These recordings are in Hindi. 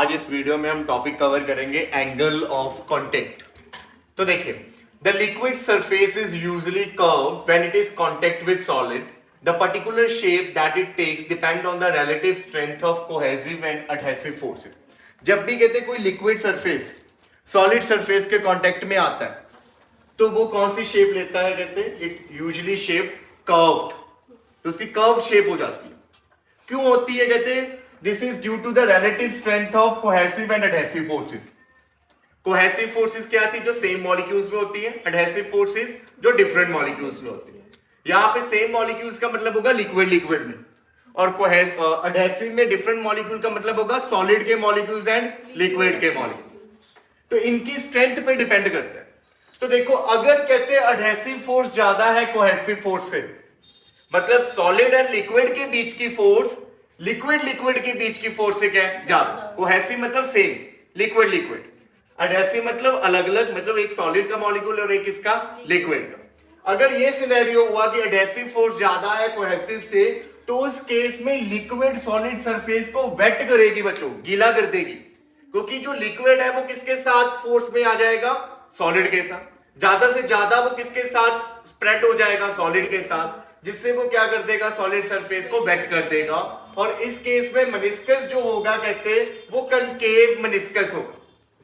आज इस वीडियो में हम टॉपिक कवर करेंगे एंगल ऑफ कांटेक्ट। तो देखिए, the liquid surface is usually curve when it is contact with solid. The particular shape that it takes depend on the relative strength of cohesive and adhesive forces. जब भी कहते कोई लिक्विड सरफेस सॉलिड सरफेस के कांटेक्ट में आता है तो वो कौन सी शेप लेता है, कहते हैं इट यूजुअली शेप कर्व्ड। तो उसकी कर्व शेप हो जाती है। क्यों होती है, कहते हैं this is due to the relative strength of cohesive and adhesive forces. Cohesive forces क्या थी, जो सेम मॉलिक्यूल्स में होती है, एडहेसिव फोर्सेस जो डिफरेंट मॉलिक्यूल्स में होती है। यहां पे सेम मॉलिक्यूल्स का मतलब होगा लिक्विड लिक्विड में, और एडहेसिव में डिफरेंट मॉलिक्यूल का मतलब होगा सॉलिड के मॉलिक्यूल्स एंड लिक्विड के मॉलिक्यूल्स। तो इनकी स्ट्रेंथ पे डिपेंड करता है। तो देखो, अगर कहते हैं एडहेसिव फोर्स ज्यादा है कोहेसिव फोर्स से, मतलब सॉलिड एंड लिक्विड के बीच की फोर्स लिक्विड लिक्विड के बीच की फोर्स से क्या है, ज्यादा। कोहेसिव मतलब सेम, लिक्विड लिक्विड। एडहेसिव मतलब अलग अलग, मतलब एक सॉलिड का मॉलिक्यूल और एक इसका लिक्विड का। अगर ये सिनेरियो हुआ कि एडहेसिव फोर्स ज्यादा है कोहेसिव से, तो उस केस में लिक्विड सॉलिड सरफेस को वेट करेगी बच्चों, गीला कर देगी। क्योंकि जो लिक्विड है वो किसके साथ फोर्स में आ जाएगा, सॉलिड के साथ। ज्यादा से ज्यादा वो किसके साथ स्प्रेड हो जाएगा, सॉलिड के साथ, जिससे वो क्या कर देगा, सॉलिड सरफेस को वेट कर देगा। और इस केस में मेनिस्कस जो होगा, कहते हैं वो कनकेव मेनिस्कस होगा,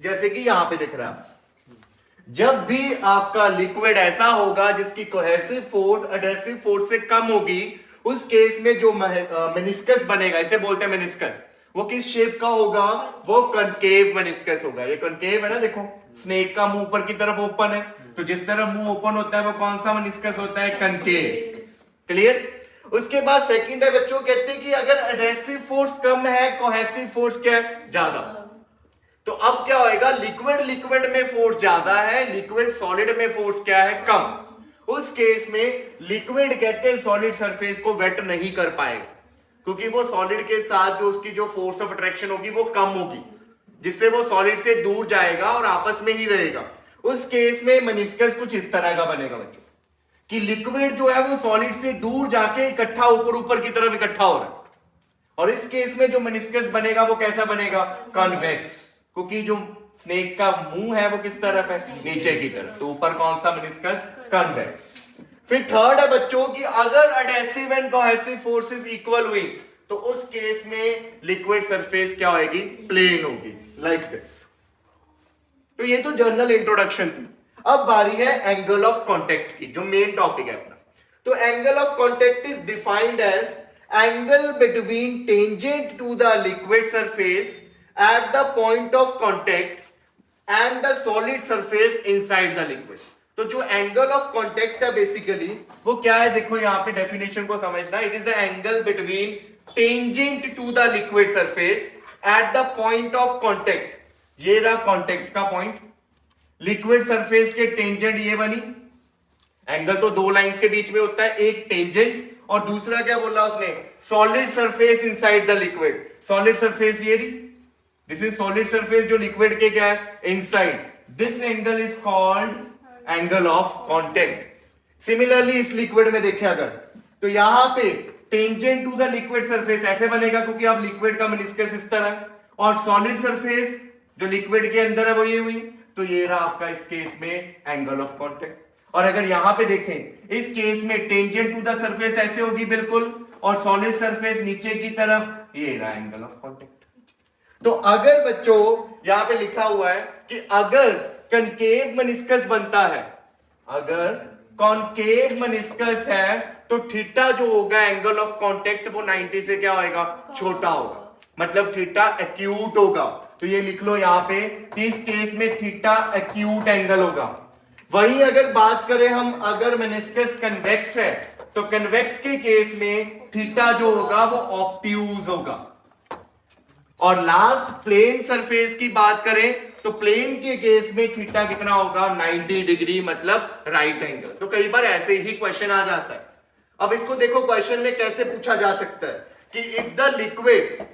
जैसे कि यहां पे दिख रहा है। जब भी आपका लिक्विड ऐसा होगा जिसकी कोहेसिव फोर्स एडहेसिव फोर्स से कम होगी, उस केस में जो मेनिस्कस बनेगा, इसे बोलते हैं मेनिस्कस, वो किस शेप का होगा, वो कनकेव मेनिस्कस होगा। ये कनकेव है ना, देखो स्नेक का मुंह ऊपर की तरफ ओपन है, तो जिस तरफ मुंह ओपन होता है वो कौन सा मेनिस्कस होता है, कनकेव। क्लियर। उसके बाद सेकंड है बच्चों, कहते हैं कि अगर एडहेसिव फोर्स कम है, कोहेसिव फोर्स क्या है, ज्यादा। तो अब क्या होएगा, लिक्विड लिक्विड में फोर्स ज्यादा है, लिक्विड सॉलिड में फोर्स क्या है, कम। उस केस में लिक्विड कहते हैं सॉलिड सरफेस को वेट नहीं कर पाएगा, क्योंकि वो सॉलिड के साथ जो उसकी जो फोर्स ऑफ अट्रैक्शन होगी वो कम होगी, जिससे वो सॉलिड से दूर जाएगा और आपस में ही रहेगा। उस केस में मेनिस्कस कुछ इस तरह का बनेगा बच्चों, कि लिक्विड जो है वो सॉलिड से दूर जाके इकट्ठा ऊपर ऊपर की तरफ इकट्ठा हो रहा है। और इस केस में जो मेनिस्कस बनेगा वो कैसा बनेगा, कॉन्वेक्स, क्योंकि जो स्नेक का मुंह है वो किस तरफ है, नीचे की तरफ। तो ऊपर कौन सा मेनिस्कस, कॉन्वेक्स। फिर थर्ड है बच्चों कि अगर adhesive and cohesive forces equal हुई, तो उस केस में लिक्विड सरफेस क्या होगी, प्लेन होगी, लाइक दिस। तो ये तो जनरल इंट्रोडक्शन थी। अब बारी है एंगल ऑफ कांटेक्ट की, जो मेन टॉपिक है अपना। तो angle of contact is defined as angle between tangent to the liquid surface at the point of contact and the solid surface inside the liquid. तो जो एंगल ऑफ कांटेक्ट है बेसिकली वो क्या है, देखो यहां पे डेफिनेशन को समझना। It is the angle between tangent to the liquid surface at the point of contact. ये रहा कांटेक्ट का पॉइंट, लिक्विड सरफेस के टेंजेंट ये बनी। एंगल तो दो लाइंस के बीच में होता है, एक टेंजेंट और दूसरा क्या बोला उसने, solid surface inside the liquid. Solid surface ये रही, दिस इज सॉलिड सरफेस जो लिक्विड के क्या है, inside. This angle is called angle of contact. Similarly इस लिक्विड में देखें अगर, तो यहां पे tangent to the liquid surface ऐसे बनेगा, क्योंकि अब लिक्विड का मेनिस्कस इस तरह, और सॉलिड सरफेस जो लिक्विड के अंदर है वो ये हुई। तो ये रहा आपका इस केस में एंगल ऑफ कांटेक्ट। और अगर यहां पे देखें, इस केस में टेंजेंट टू द सरफेस ऐसे होगी बिल्कुल, और सॉलिड सरफेस नीचे की तरफ, ये रहा एंगल ऑफ कांटेक्ट। तो अगर बच्चों यहां पे लिखा हुआ है कि अगर कनकेव मेनिस्कस बनता है, अगर कॉनकेव मेनिस्कस है, तो थीटा जो होगा एंगल ऑफ कांटेक्ट वो 90 से क्या होगा, छोटा होगा, मतलब थीटा एक्यूट होगा। तो ये लिख लो यहां पे, इस केस में थीटा एक्यूट एंगल होगा। वहीं अगर बात करें हम, अगर मेनिस्कस कन्वेक्स है, तो कन्वेक्स के केस में थीटा जो होगा वो ऑब्ट्यूज होगा। और लास्ट प्लेन सरफेस की बात करें, तो प्लेन के केस में थीटा कितना होगा, 90 डिग्री, मतलब राइट एंगल। तो कई बार ऐसे ही क्वेश्चन आ जाता है। अब इसको देखो क्वेश्चन में कैसे पूछा जा सकता है कि if the liquid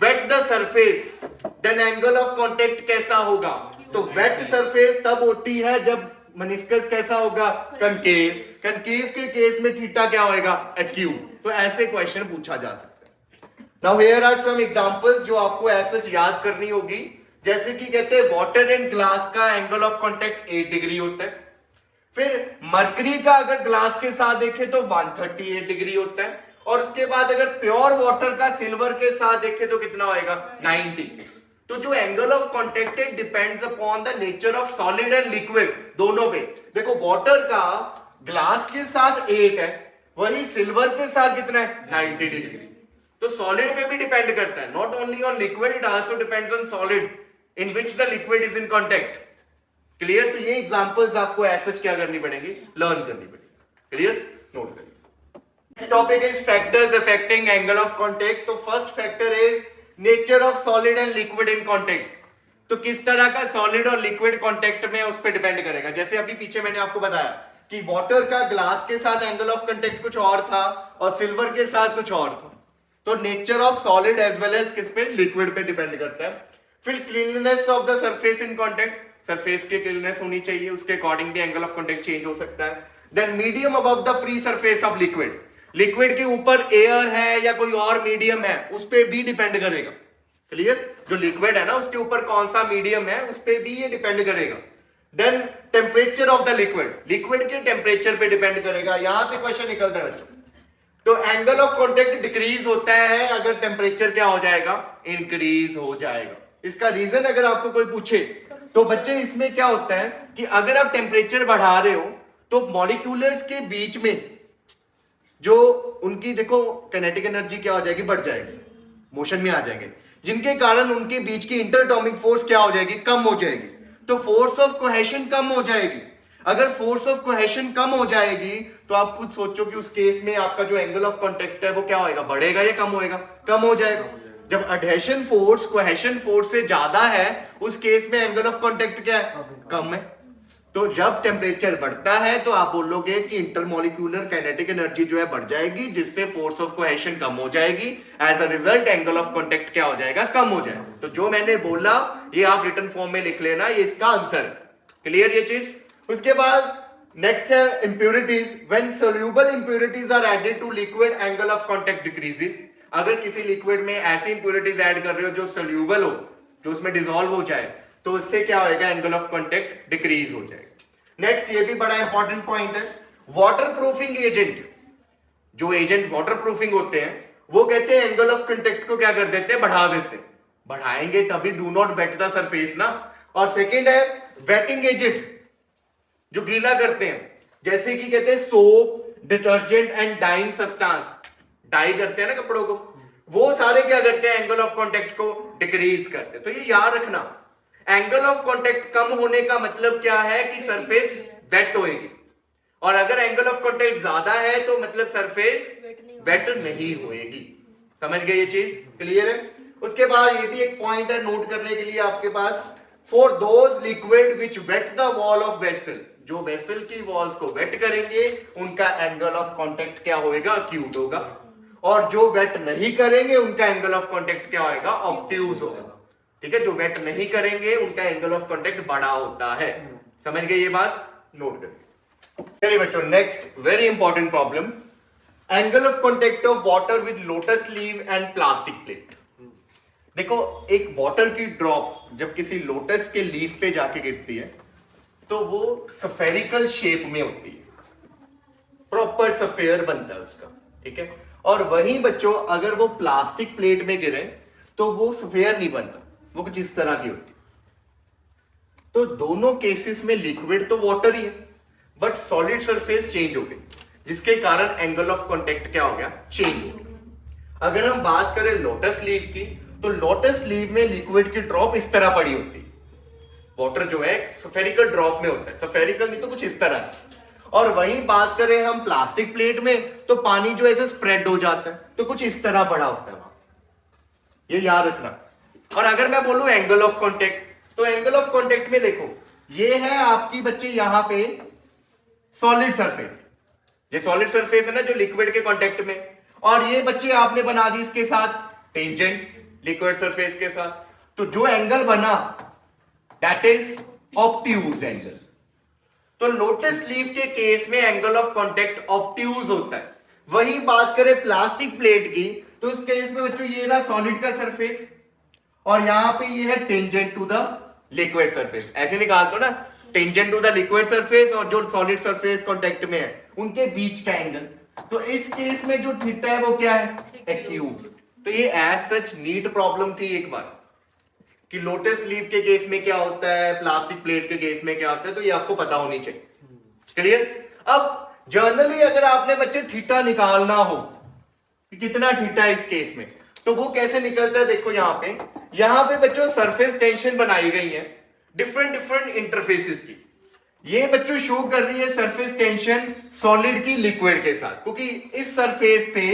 wet the surface then angle of contact कैसा होगा। तो वेट सरफेस तब होती है जब मेनिस्कस कैसा होगा, कनकेव। कनकेव के केस में थीटा क्या होगा, एक्यूट। तो ऐसे क्वेश्चन पूछा जा सकता है। Now here are some examples जो आपको ऐसा याद करनी होगी, जैसे कि कहते हैं वाटर एंड ग्लास का एंगल ऑफ कांटेक्ट 8 डिग्री होता है। फिर मरकरी का अगर ग्लास के साथ देखें तो 138 डिग्री होता है, और उसके बाद अगर प्योर वाटर का सिल्वर के साथ देखें तो कितना होएगा 90। तो जो एंगल ऑफ कांटेक्ट है depends upon the nature of solid and liquid, दोनों पे। देखो वाटर का ग्लास के साथ 8 है, वही सिल्वर के साथ कितना है 90 डिग्री। तो सॉलिड पे भी डिपेंड करता है, not only on liquid, it also depends on solid in which the liquid is in contact. Clear? तो ये एग्जांपल्स आपको ऐसे क्या करनी पड़ेगी, लर्न करनी पड़ेगी। क्लियर? नोट करिए। Next topic is factors affecting angle of contact. तो first factor is nature of solid and liquid in contact. तो किस तरह का सॉलिड और लिक्विड कांटेक्ट में उस पर डिपेंड करेगा। जैसे अभी पीछे मैंने आपको बताया कि वाटर का ग्लास के साथ एंगल ऑफ कांटेक्ट कुछ और था और सिल्वर के साथ कुछ और था। तो nature of solid as well as किस पे, लिक्विड पे डिपेंड करता है। फिर cleanness of the surface in contact, surface की क्लीननेस होनी चाहिए, उसके अकॉर्डिंग भी एंगल ऑफ कांटेक्ट चेंज हो सकता है। Then medium above the free surface of liquid, liquid के ऊपर एयर है या कोई और मीडियम है उस पर भी डिपेंड करेगा। क्लियर? जो लिक्विड है ना उसके ऊपर कौन सा मीडियम है उस पर भी ये डिपेंड करेगा। Then temperature of the liquid, liquid के टेम्परेचर पे डिपेंड करेगा। यहां से क्वेश्चन निकलता है बच्चों। तो एंगल ऑफ कांटेक्ट डिक्रीज होता है अगर टेम्परेचर क्या हो जाएगा, इंक्रीज हो जाएगा। इसका रीजन अगर आपको कोई पूछे तो बच्चे इसमें क्या होता है कि अगर आप टेम्परेचर बढ़ा रहे हो तो मॉलिक्यूलर्स के बीच में जो उनकी देखो काइनेटिक एनर्जी क्या हो जाएगी, बढ़ जाएगी, मोशन में आ जाएंगे, जिनके कारण उनके बीच की इंटरएटॉमिक फोर्स क्या हो जाएगी, कम हो जाएगी। तो फोर्स ऑफ कोहेशन कम हो जाएगी। अगर फोर्स ऑफ कोहेशन कम हो जाएगी तो आप खुद सोचो कि उस केस में आपका जो एंगल ऑफ कांटेक्ट है वो क्या होएगा, बढ़ेगा या कम होएगा, कम हो जाएगा। जब अडहेशन फोर्स कोहेशन फोर्स से ज्यादा है उस केस में एंगल ऑफ कांटेक्ट क्या है, कम है। तो जब टेम्परेचर बढ़ता है तो आप बोलोगे कि इंटरमॉलिक्यूलर काइनेटिक एनर्जी जो है बढ़ जाएगी, जिससे फोर्स ऑफ कोहेशन कम हो जाएगी। As a result angle of contact क्या हो जाएगा, कम हो जाएगा। तो जो मैंने बोला ये आप रिटन फॉर्म में लिख लेना, ये इसका आंसर। क्लियर ये चीज? उसके बाद नेक्स्ट है impurities. When soluble impurities are added to liquid angle of contact decreases. अगर किसी लिक्विड में ऐसी इंप्योरिटीज ऐड कर रहे हो जो सोल्यूबल हो, जो उसमें डिसॉल्व हो जाए, तो उससे क्या होएगा, एंगल ऑफ कांटेक्ट डिक्रीज हो जाएगा। नेक्स्ट ये भी बड़ा इंपॉर्टेंट पॉइंट है, वाटर प्रूफिंग एजेंट। जो एजेंट वाटर प्रूफिंग होते हैं वो कहते हैं एंगल ऑफ कांटेक्ट को क्या कर देते हैं, बढ़ा देते हैं। बढ़ाएंगे तभी do not wet the surface ना। और सेकेंड है वेटिंग एजेंट, जो गीला करते हैं, जैसे कि कहते हैं soap, detergent and dyeing substance, dye करते हैं ना कपड़ों को, वो सारे क्या करते हैं, एंगल ऑफ कांटेक्ट को डिक्रीज करते हैं। तो ये याद रखना, एंगल ऑफ कांटेक्ट कम होने का मतलब क्या है कि सरफेस वेट होएगी, और अगर एंगल ऑफ कांटेक्ट ज्यादा है तो मतलब सरफेस वेट नहीं होएगी। समझ गए ये चीज? क्लियर है? उसके बाद ये भी एक पॉइंट है नोट करने के लिए आपके पास, for those liquid which wet the wall of vessel, जो वेसल की वॉल्स को वेट करेंगे उनका एंगल ऑफ कांटेक्ट क्या होएगा, अक्यूट होगा, और जो वेट नहीं करेंगे उनका एंगल ऑफ कांटेक्ट क्या होएगा, ऑब्ट्यूज होगा। ठीक है? जो वेट नहीं करेंगे उनका एंगल ऑफ कांटेक्ट बड़ा होता है। समझ गए ये बात? नोट करिए। चलिए बच्चों, next very important problem, angle of contact of water with lotus leave and plastic plate. देखो एक वाटर की ड्रॉप जब किसी लोटस के लीफ पे जाके गिरती है तो वो स्फेरिकल शेप में होती है, प्रॉपर सफेयर बनता है उसका। ठीक है? और वहीं बच्चों अगर वो प्लास्टिक प्लेट में गिरे तो वो सफेयर नहीं बनता, वो कुछ इस तरह की होती। तो दोनों केसेस में लिक्विड तो वाटर ही है, बट सॉलिड सरफेस चेंज हो गई, जिसके कारण एंगल ऑफ कांटेक्ट क्या हो गया, चेंज हो गया। अगर हम बात करें लोटस लीव की, तो लोटस लीव में लिक्विड की ड्रॉप इस तरह पड़ी होती है, वाटर जो है स्फेरिकल ड्रॉप में होता है, स्फेरिकल नहीं तो कुछ इस तरह। और वहीं बात करें हम प्लास्टिक प्लेट में, तो पानी जो ऐसे स्प्रेड हो जाता है, तो कुछ इस तरह पड़ा होता है वहां, ये याद रखना। और अगर मैं बोलूं एंगल ऑफ कांटेक्ट, तो एंगल ऑफ कांटेक्ट में देखो ये है आपकी बच्चे यहां पे सॉलिड सरफेस, ये सॉलिड सरफेस है ना जो लिक्विड के कांटेक्ट में, और ये बच्चे आपने बना दी इसके साथ टेंजेंट लिक्विड सरफेस के साथ। तो जो एंगल बना दैट इज ऑब्ट्यूज एंगल। तो लोटस लीफ के केस में एंगल ऑफ कांटेक्ट ऑब्ट्यूज होता है। वही बात करें प्लास्टिक प्लेट की, तो इस केस में बच्चों ये रहा सॉलिड का सरफेस और यहां पे ये है tangent to the liquid surface. ऐसे निकाल दो ना, tangent to the liquid surface और जो सॉलिड सरफेस कांटेक्ट में है उनके बीच का एंगल। तो इस केस में जो थीटा है वो क्या है, एक्यूट। तो ये एज सच नीट प्रॉब्लम थी एक बार कि लोटस लीफ के केस में क्या होता है, प्लास्टिक प्लेट के केस में क्या होता है, तो ये आपको पता होनी चाहिए। क्लियर। अब जर्नली अगर आपने बच्चे थीटा निकालना हो कि कितना थीटा है इस केस में, तो वो कैसे निकलता है, देखो यहां पे बच्चों सरफेस टेंशन बनाई गई है डिफरेंट डिफरेंट इंटरफेसेस की। ये बच्चों शो कर रही है सरफेस टेंशन सॉलिड की लिक्विड के साथ, क्योंकि इस सरफेस पे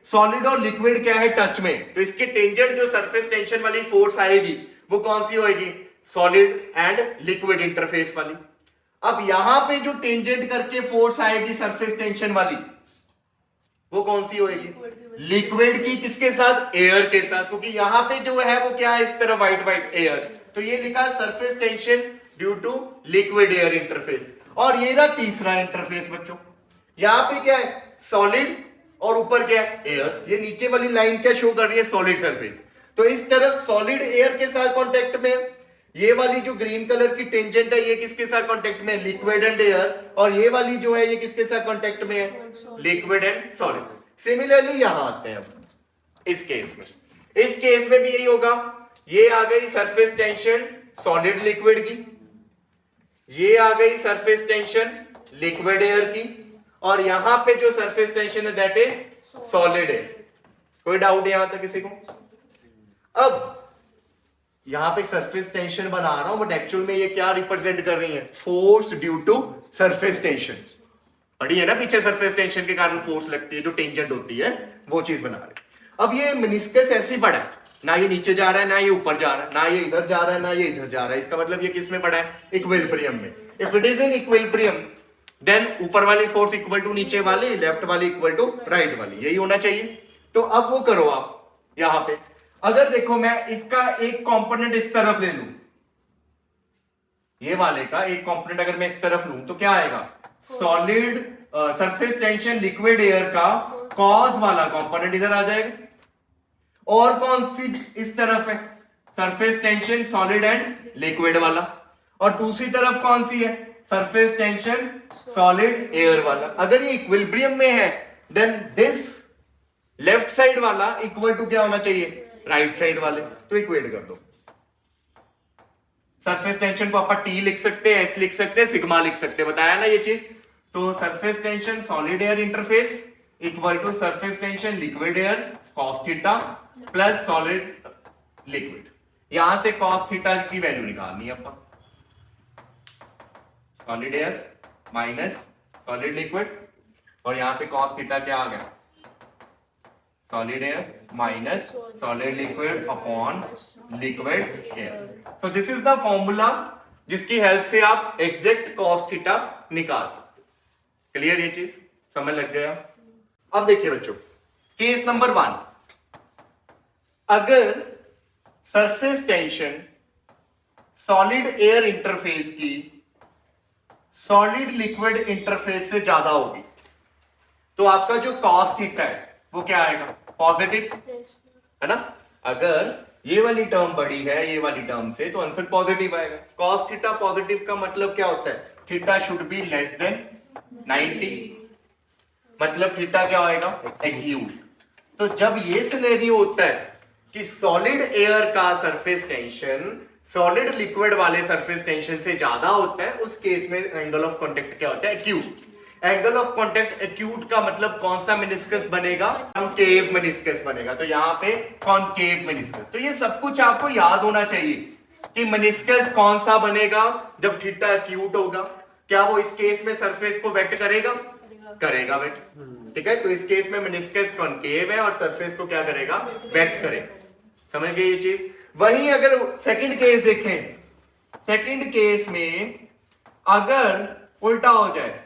सॉलिड और लिक्विड क्या है टच में, तो इसके टेंजेंट जो सरफेस टेंशन वाली फोर्स आएगी वो कौन सी होएगी, सॉलिड एंड लिक्विड इंटरफेस वाली। अब यहां पे जो टेंजेंट करके फोर्स आएगी सरफेस टेंशन वाली वो कौन सी होएगी, लिक्विड की, किसके साथ, एयर के साथ, क्योंकि यहां पे जो है वो क्या है इस तरह व्हाइट व्हाइट एयर, तो ये लिखा surface tension due to liquid air interface. और ये ना तीसरा इंटरफेस बच्चों, यहां पे क्या है सॉलिड और ऊपर क्या है एयर, ये नीचे वाली लाइन क्या शो कर रही है, सॉलिड सरफेस। तो इस तरफ सॉलिड एयर के साथ कांटेक्ट में, ये वाली जो ग्रीन कलर की टेंजेंट है ये किसके साथ कांटेक्ट में, लिक्विड एंड एयर, और ये वाली जो है ये किसके साथ कांटेक्ट में है, लिक्विड एंड सॉलिड। सिमिलरली यहां आते हैं अब इस केस में भी यही होगा, ये आ गई सरफेस टेंशन सॉलिड लिक्विड की, ये आ गई सरफेस टेंशन लिक्विड एयर की, और यहां पे जो सरफेस टेंशन है दैट इज सॉलिड एयर। कोई डाउट यहां तक किसी को। अब यहां पे सरफेस टेंशन बना रहा हूं बट एक्चुअल में ये क्या रिप्रेजेंट कर रही है, force due to surface tension. पढ़ी है ना पीछे, सरफेस टेंशन के कारण फोर्स लगती है जो टेंजेंट होती है, वो चीज बना रहे। अब ये मेनिस्कस ऐसे पड़ा है, ना ये नीचे जा रहा है ना ये ऊपर जा रहा है, ना ये इधर जा रहा है ना ये इधर जा रहा है, इसका मतलब ये किस में पड़ा है, इक्विलिब्रियम में। If it is in equilibrium then ऊपर वाली फोर्स इक्वल टू नीचे वाली, लेफ्ट वाली इक्वल टू राइट वाली, यही होना चाहिए। तो अब वो करो आप यहां पे, अगर देखो मैं इसका एक कंपोनेंट इस तरफ ले लूं, ये वाले का एक कंपोनेंट अगर मैं इस तरफ लूं तो क्या आएगा, solid surface tension liquid air का कॉज वाला कंपोनेंट इधर आ जाएगा, और कौन सी इस तरफ है, surface tension solid and liquid वाला, और दूसरी तरफ कौन सी है, सरफेस टेंशन सॉलिड एयर वाला। अगर ये इक्विलिब्रियम में है देन दिस लेफ्ट साइड वाला इक्वल टू क्या होना चाहिए, राइट साइड वाले, तो इक्वेट कर दो। सरफेस टेंशन को अपन टी लिख सकते हैं, एस लिख सकते हैं, सिग्मा लिख सकते हैं, बताया ना ये चीज। तो surface tension solid air interface equal to surface tension liquid air cos theta plus solid liquid. यहां से कॉस थीटा की वैल्यू निकालनी है अपन, solid air minus solid liquid, और यहां से कॉस थीटा क्या आ गया, solid air minus solid liquid upon liquid air. So this is the formula जिसकी हेल्प से आप एग्जैक्ट कॉस थीटा निकाल सकते। क्लियर, ये चीज समझ लग गया। अब देखिए बच्चों, केस नंबर 1, अगर surface tension solid air interface की सॉलिड लिक्विड इंटरफेस से ज्यादा होगी तो आपका जो कॉस थीटा है वो क्या आएगा, पॉजिटिव, है ना। अगर ये वाली टर्म बड़ी है ये वाली टर्म से तो आंसर पॉजिटिव आएगा। कॉस थीटा पॉजिटिव का मतलब क्या होता है, theta should be less than 90, मतलब थीटा क्या होएगा, एक्यूट। तो जब ये सिनेरियो होता है कि सॉलिड एयर का सरफेस टेंशन सॉलिड लिक्विड वाले सरफेस टेंशन से ज्यादा होता है, उस केस में एंगल ऑफ कांटेक्ट क्या होता है, acute. Angle of contact acute का मतलब कौन सा मेनिस्कस बनेगा, कॉनकेव मेनिस्कस बनेगा। तो यहां पे कॉनकेव मेनिस्कस। तो ये सब कुछ आपको याद होना चाहिए कि मेनिस्कस कौन सा बनेगा जब थीटा एक्यूट होगा। क्या वो इस केस में सरफेस को वेट करेगा, करेगा वेट, ठीक है। तो इस केस में मेनिस्कस कॉनकेव है और सरफेस को क्या करेगा, वेट करेगा। समझ गए ये चीज। वहीं अगर सेकंड केस देखें, सेकंड केस में अगर उल्टा हो जाए,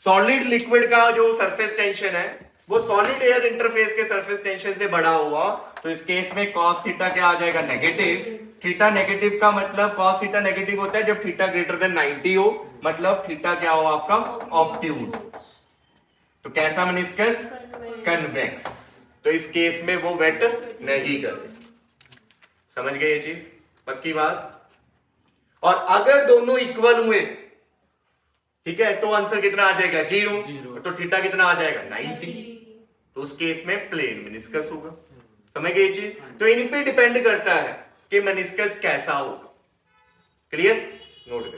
सॉलिड लिक्विड का जो सरफेस टेंशन है वो सॉलिड एयर इंटरफेस के सरफेस टेंशन से बड़ा हुआ, तो इस केस में कॉस थीटा क्या आ जाएगा, नेगेटिव। थीटा नेगेटिव का मतलब कॉस थीटा नेगेटिव होता है जब थीटा ग्रेटर देन 90 हो, मतलब थीटा क्या हो आपका, ऑब्ट्यूज। तो कैसा मेनिस्कस? कन्वेक्स। तो इस केस में वो वेट नहीं करे। समझ गए ये चीज? पक्की बात। और अगर दोनों इक्वल हुए, ठीक है, तो आंसर कितना आ जाएगा? 0। तो थीटा कितना आ जाएगा? 90। तो उस केस में प्लेन मेनिस्कस होगा। समझ गए ये चीज? तो इन पे डिपेंड करता है कि मेनिस्कस कैसा होगा। क्लियर? नोट करिए।